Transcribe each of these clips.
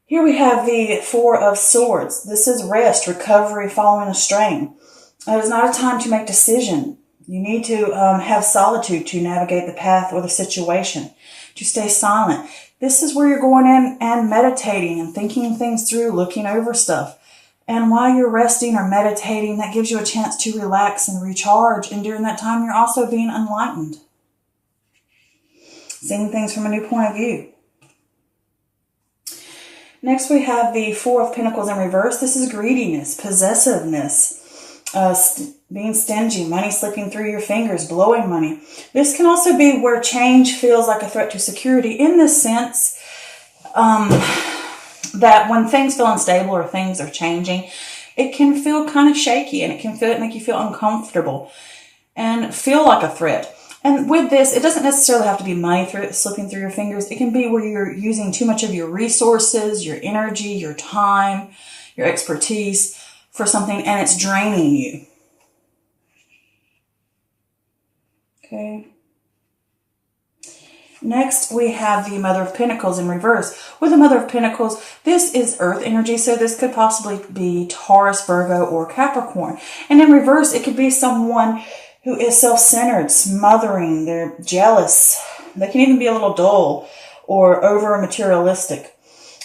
Here we have the Four of Swords. This is rest, recovery, following a strain. It is not a time to make decision. You need to have solitude to navigate the path or the situation, to stay silent. This is where you're going in and meditating and thinking things through, looking over stuff. And while you're resting or meditating, that gives you a chance to relax and recharge. And during that time, you're also being enlightened. Seeing things from a new point of view. Next, we have the Four of Pentacles in reverse. This is greediness, possessiveness, being stingy, money slipping through your fingers, blowing money. This can also be where change feels like a threat to security, in the sense that when things feel unstable or things are changing, it can feel kind of shaky, and it can make you feel uncomfortable and feel like a threat. And with this, it doesn't necessarily have to be money slipping through your fingers. It can be where you're using too much of your resources, your energy, your time, your expertise for something, and it's draining you. Okay. Next, we have the Mother of Pentacles in reverse. With the Mother of Pentacles, this is earth energy, so this could possibly be Taurus, Virgo, or Capricorn. And in reverse, it could be someone who is self-centered, smothering, they're jealous. They can even be a little dull or over-materialistic.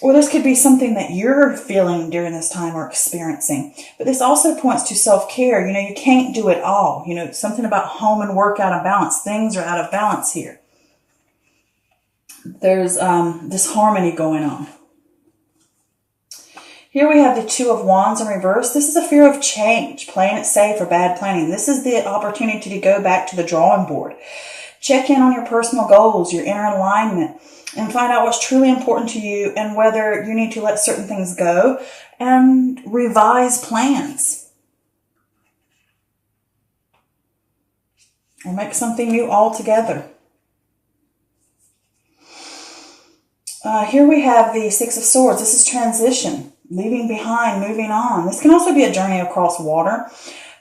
Or this could be something that you're feeling during this time or experiencing. But this also points to self-care. You can't do it all. Something about home and work out of balance. Things are out of balance here. There's this harmony going on. Here we have the Two of Wands in reverse. This is a fear of change, playing it safe or bad planning. This is the opportunity to go back to the drawing board. Check in on your personal goals, your inner alignment, and find out what's truly important to you and whether you need to let certain things go and revise plans. Or make something new altogether. Here we have the Six of Swords. This is transition. Leaving behind, moving on. This can also be a journey across water.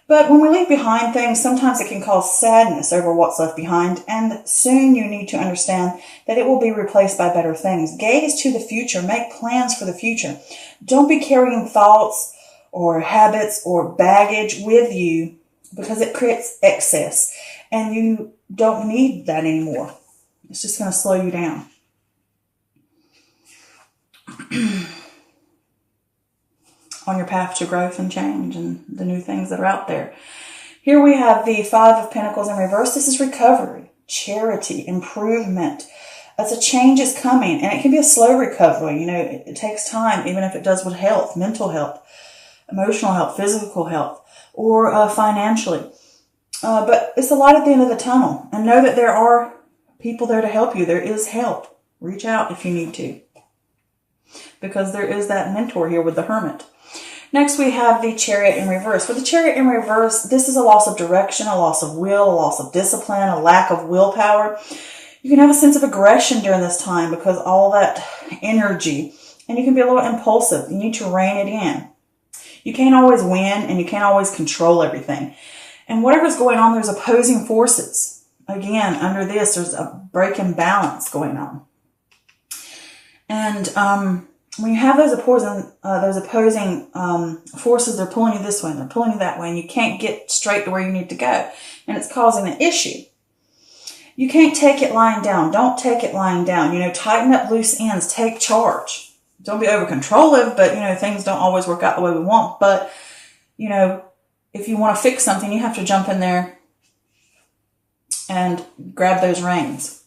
But when we leave behind things, sometimes it can cause sadness over what's left behind. And soon you need to understand that it will be replaced by better things. Gaze to the future. Make plans for the future. Don't be carrying thoughts or habits or baggage with you, because it creates excess. And you don't need that anymore. It's just going to slow you down. On your path to growth and change and the new things that are out there. Here we have the Five of Pentacles in reverse. This is recovery, charity, improvement. As a change is coming, and it can be a slow recovery. It takes time, even if it does with health, mental health, emotional health, physical health, or financially. But it's a light at the end of the tunnel. And know that there are people there to help you. There is help. Reach out if you need to. Because there is that mentor here with the Hermit. Next, we have the Chariot in reverse. With the Chariot in reverse, this is a loss of direction, a loss of will, a loss of discipline, a lack of willpower. You can have a sense of aggression during this time because all that energy, and you can be a little impulsive. You need to rein it in. You can't always win, and you can't always control everything. And whatever's going on, there's opposing forces. Again, under this, there's a break in balance going on. And when you have those opposing forces, they're pulling you this way and they're pulling you that way, and you can't get straight to where you need to go, and it's causing an issue. You can't take it lying down. Don't take it lying down. Tighten up loose ends. Take charge. Don't be over controlling, but things don't always work out the way we want. But if you want to fix something, you have to jump in there and grab those reins.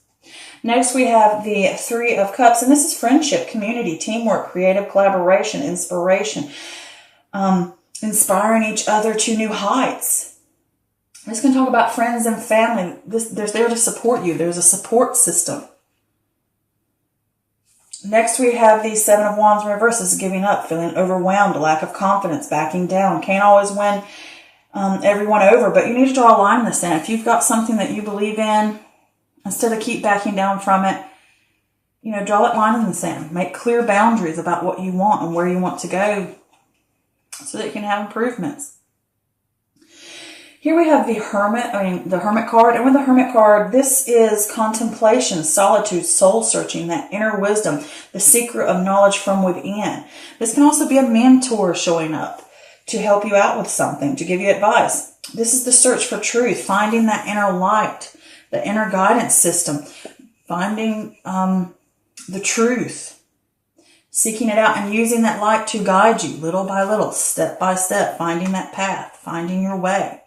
Next, we have the Three of Cups, and this is friendship, community, teamwork, creative collaboration, inspiration, inspiring each other to new heights. I'm just going to talk about friends and family. They're there to support you. There's a support system. Next, we have the Seven of Wands in reverse. This is giving up, feeling overwhelmed, a lack of confidence, backing down. Can't always win everyone over, but you need to draw a line in the sand. If you've got something that you believe in, instead of keep backing down from it, draw that line in the sand. Make clear boundaries about what you want and where you want to go so that you can have improvements. Here we have the Hermit card. And with the Hermit card, this is contemplation, solitude, soul searching, that inner wisdom, the secret of knowledge from within. This can also be a mentor showing up to help you out with something, to give you advice. This is the search for truth, finding that inner light, the inner guidance system, finding the truth, seeking it out and using that light to guide you little by little, step by step, finding that path, finding your way.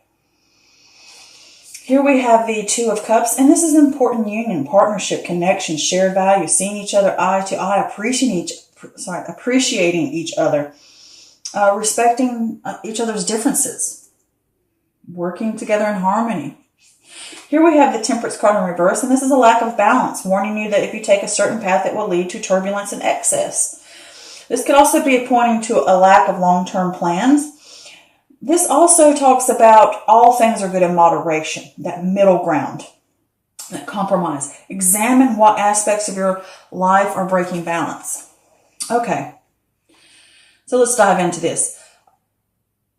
Here we have the Two of Cups, and this is important union, partnership, connection, shared value, seeing each other eye to eye, appreciating each other, respecting each other's differences, working together in harmony. Here we have the Temperance card in reverse, and this is a lack of balance, warning you that if you take a certain path, it will lead to turbulence and excess. This could also be pointing to a lack of long-term plans. This also talks about all things are good in moderation, that middle ground, that compromise. Examine what aspects of your life are breaking balance. Okay, so let's dive into this.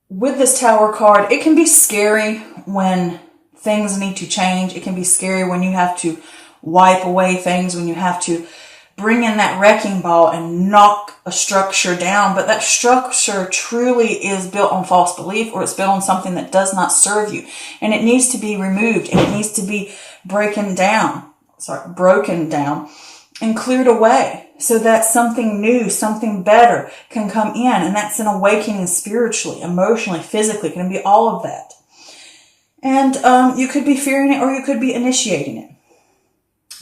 With this Tower card, it can be scary when things need to change. It can be scary when you have to wipe away things, when you have to bring in that wrecking ball and knock a structure down. But that structure truly is built on false belief, or it's built on something that does not serve you. And it needs to be removed, and it needs to be broken down and cleared away so that something new, something better can come in. And that's an awakening spiritually, emotionally, physically. It can be all of that. And you could be fearing it, or you could be initiating it.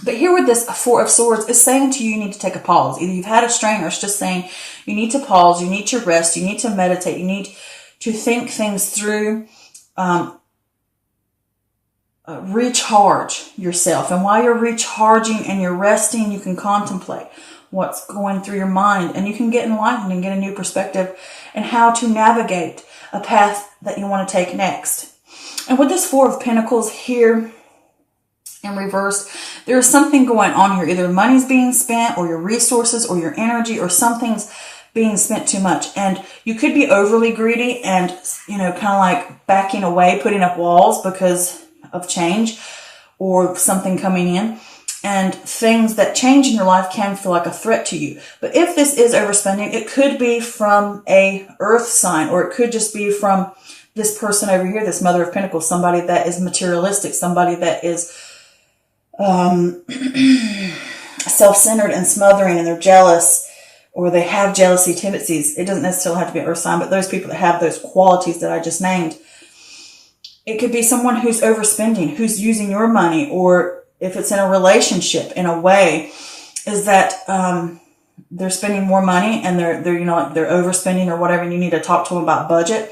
But here with this Four of Swords, is saying to you, you need to take a pause. Either you've had a strain, or it's just saying you need to pause, you need to rest, you need to meditate, you need to think things through, recharge yourself. And while you're recharging and you're resting, you can contemplate what's going through your mind, and you can get enlightened and get a new perspective and how to navigate a path that you want to take next. And with this Four of Pentacles here in reverse, there is something going on here. Either money's being spent, or your resources, or your energy, or something's being spent too much. And you could be overly greedy and, kind of like backing away, putting up walls because of change or something coming in. And things that change in your life can feel like a threat to you. But if this is overspending, it could be from a earth sign, or it could just be from this person over here, this Mother of Pentacles, somebody that is materialistic, somebody that is self-centered and smothering, and they're jealous, or they have jealousy tendencies. It doesn't necessarily have to be an earth sign, but those people that have those qualities that I just named. It could be someone who's overspending, who's using your money, or if it's in a relationship in a way, is that they're spending more money and they're overspending or whatever, and you need to talk to them about budget.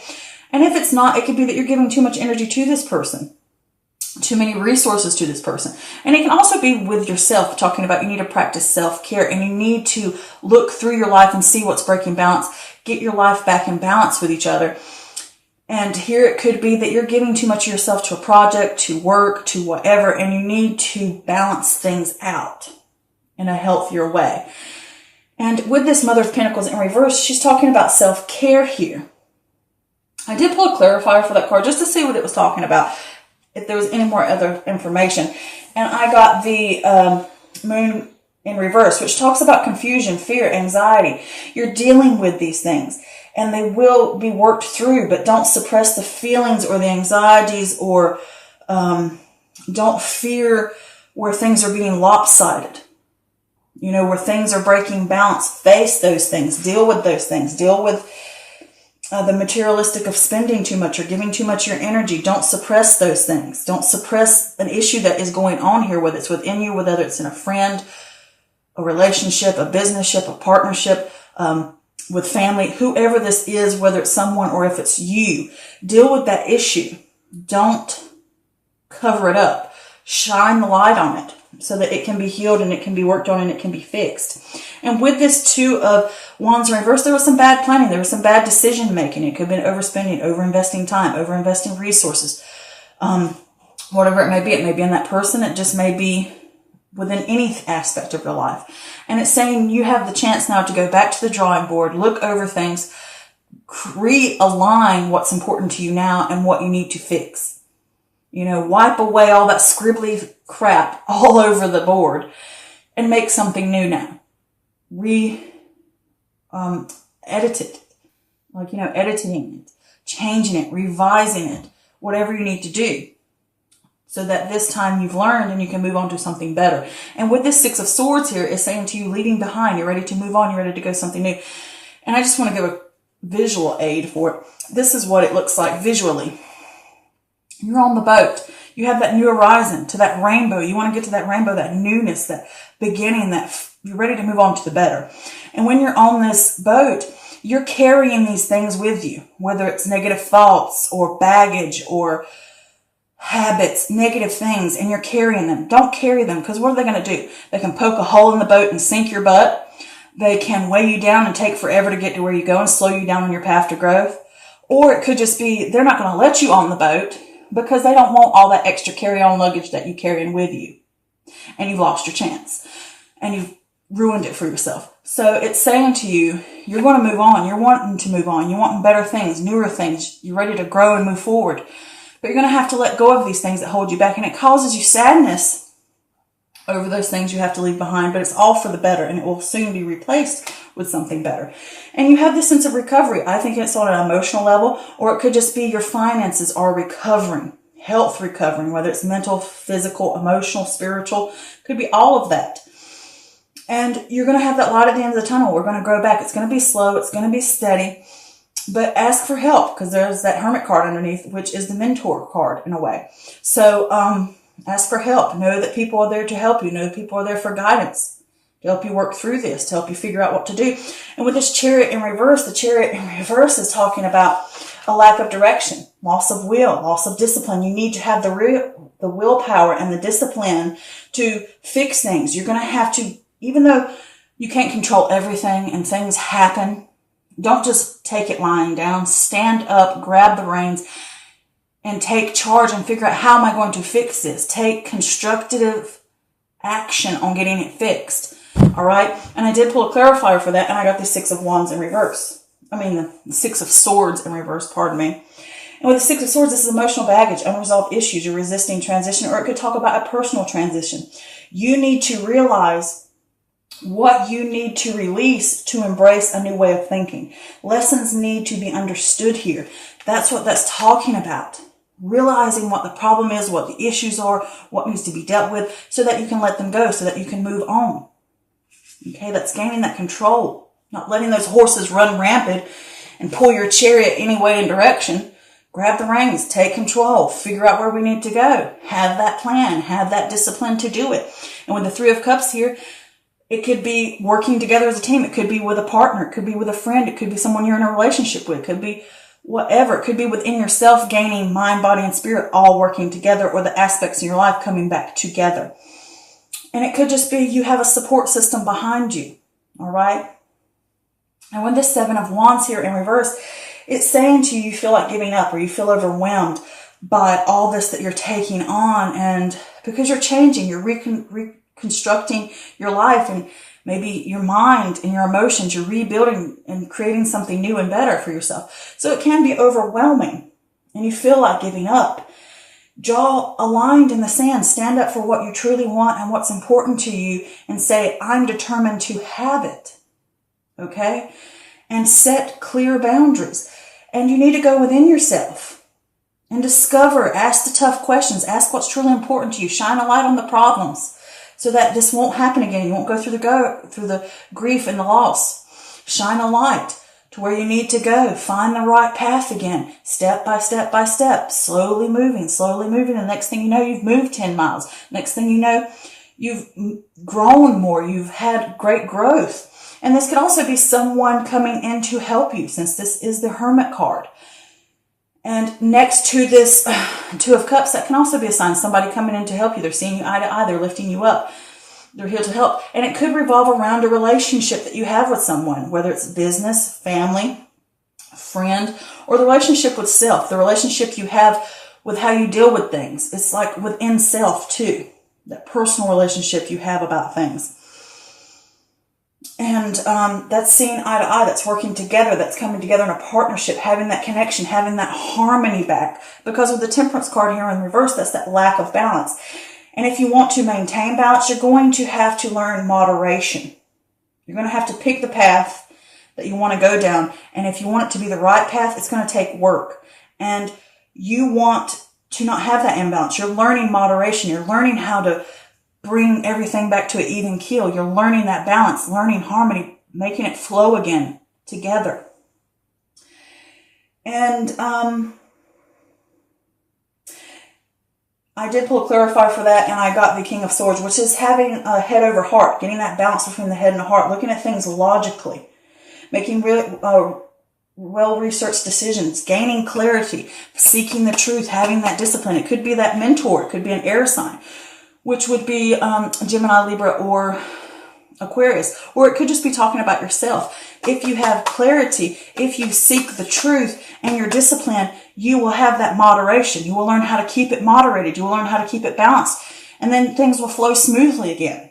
And if it's not, it could be that you're giving too much energy to this person, too many resources to this person. And it can also be with yourself, talking about you need to practice self-care, and you need to look through your life and see what's breaking balance, get your life back in balance with each other. And here it could be that you're giving too much of yourself to a project, to work, to whatever, and you need to balance things out in a healthier way. And with this Mother of Pentacles in reverse, she's talking about self-care here. I did pull a clarifier for that card just to see what it was talking about, if there was any more other information. And I got the Moon in reverse, which talks about confusion, fear, anxiety. You're dealing with these things, and they will be worked through, but don't suppress the feelings or the anxieties, or don't fear where things are being lopsided. Where things are breaking balance. Face those things. Deal with those things. Deal with the materialistic of spending too much or giving too much of your energy. Don't suppress those things. Don't suppress an issue that is going on here, whether it's within you, whether it's in a friend, a relationship, a businessship, a partnership, with family, whoever this is, whether it's someone or if it's you. Deal with that issue. Don't cover it up. Shine the light on it so that it can be healed and it can be worked on and it can be fixed. And with this Two of Wands in reverse, there was some bad planning. There was some bad decision making. It could have been overspending, overinvesting time, overinvesting resources, whatever it may be. It may be in that person. It just may be within any aspect of your life. And it's saying you have the chance now to go back to the drawing board, look over things, realign what's important to you now and what you need to fix. You know, wipe away all that scribbly crap all over the board and make something new now. Edit it. Like, you know, editing it, changing it, revising it, whatever you need to do. So that this time you've learned and you can move on to something better. And with this Six of Swords here, is saying to you, leaving behind, you're ready to move on, you're ready to go something new. And I just want to give a visual aid for it. This is what it looks like visually. You're on the boat. You have that new horizon to that rainbow. You want to get to that rainbow, that newness, that beginning, that you're ready to move on to the better. And when you're on this boat, you're carrying these things with you, whether it's negative thoughts or baggage or habits, negative things, and you're carrying them. Don't carry them, because what are they going to do? They can poke a hole in the boat and sink your butt. They can weigh you down and take forever to get to where you go and slow you down on your path to growth. Or it could just be they're not going to let you on the boat because they don't want all that extra carry-on luggage that you carry in with you. And you've lost your chance. And you've ruined it for yourself. So it's saying to you, you're going to move on. You're wanting to move on. You're wanting better things, newer things. You're ready to grow and move forward. But you're going to have to let go of these things that hold you back. And it causes you sadness over those things you have to leave behind. But it's all for the better. And it will soon be replaced with something better. And you have this sense of recovery. I think it's on an emotional level. Or it could just be your finances are recovering. Health recovering. Whether it's mental, physical, emotional, spiritual. Could be all of that. And you're going to have that light at the end of the tunnel. We're going to grow back. It's going to be slow. It's going to be steady. But ask for help, because there's that Hermit card underneath, which is the mentor card in a way. So ask for help. Know that people are there to help you. Know that people are there for guidance, to help you work through this, to help you figure out what to do. And with this Chariot in reverse, the Chariot in reverse is talking about a lack of direction, loss of will, loss of discipline. You need to have the willpower and the discipline to fix things. You're going to have to, even though you can't control everything and things happen, don't just take it lying down. Stand up, grab the reins, and take charge and figure out, how am I going to fix this? Take constructive action on getting it fixed. All right? And I did pull a clarifier for that, and I got the Six of Wands in reverse. The Six of Swords in reverse, pardon me. And with the Six of Swords, this is emotional baggage, unresolved issues, you're resisting transition, or it could talk about a personal transition. You need to realize what you need to release to embrace a new way of thinking. Lessons need to be understood here. That's what that's talking about. Realizing what the problem is, what the issues are, what needs to be dealt with, so that you can let them go, so that you can move on. Okay, that's gaining that control. Not letting those horses run rampant and pull your chariot any way and direction. Grab the reins, take control, figure out where we need to go. Have that plan, have that discipline to do it. And with the Three of Cups here, it could be working together as a team. It could be with a partner. It could be with a friend. It could be someone you're in a relationship with. It could be whatever. It could be within yourself, gaining mind, body, and spirit all working together, or the aspects in your life coming back together. And it could just be you have a support system behind you. All right? And with this Seven of Wands here in reverse, it's saying to you, you feel like giving up, or you feel overwhelmed by all this that you're taking on. And because you're changing, you're reconstructing your life and maybe your mind and your emotions, you're rebuilding and creating something new and better for yourself. So it can be overwhelming and you feel like giving up. Jaw aligned in the sand. Stand up for what you truly want and what's important to you and say, I'm determined to have it. Okay? And set clear boundaries. And you need to go within yourself and discover, ask the tough questions, ask what's truly important to you, shine a light on the problems, so that this won't happen again. You won't go through the grief and the loss. Shine a light to where you need to go. Find the right path again, step by step by step, slowly moving. And next thing you know, you've moved 10 miles. Next thing you know, you've grown more. You've had great growth. And this could also be someone coming in to help you, since this is the Hermit card. And next to this Two of Cups, that can also be a sign. Somebody coming in to help you. They're seeing you eye to eye. They're lifting you up. They're here to help. And it could revolve around a relationship that you have with someone, whether it's business, family, friend, or the relationship with self, the relationship you have with how you deal with things. It's like within self too, that personal relationship you have about things. And that's seeing eye to eye, that's working together, that's coming together in a partnership, having that connection, having that harmony back. Because with the Temperance card here in reverse, that's that lack of balance. And if you want to maintain balance, you're going to have to learn moderation. You're going to have to pick the path that you want to go down. And if you want it to be the right path, it's going to take work. And you want to not have that imbalance. You're learning moderation. You're learning how to bring everything back to an even keel. You're learning that balance, learning harmony, making it flow again together. And I did pull a clarifier for that, and I got the King of Swords, which is having a head over heart, getting that balance between the head and the heart, looking at things logically, making really well-researched decisions, gaining clarity, seeking the truth, having that discipline. It could be that mentor. It could be an air sign, which would be Gemini, Libra, or Aquarius. Or it could just be talking about yourself. If you have clarity, if you seek the truth and your discipline, you will have that moderation. You will learn how to keep it moderated. You will learn how to keep it balanced. And then things will flow smoothly again.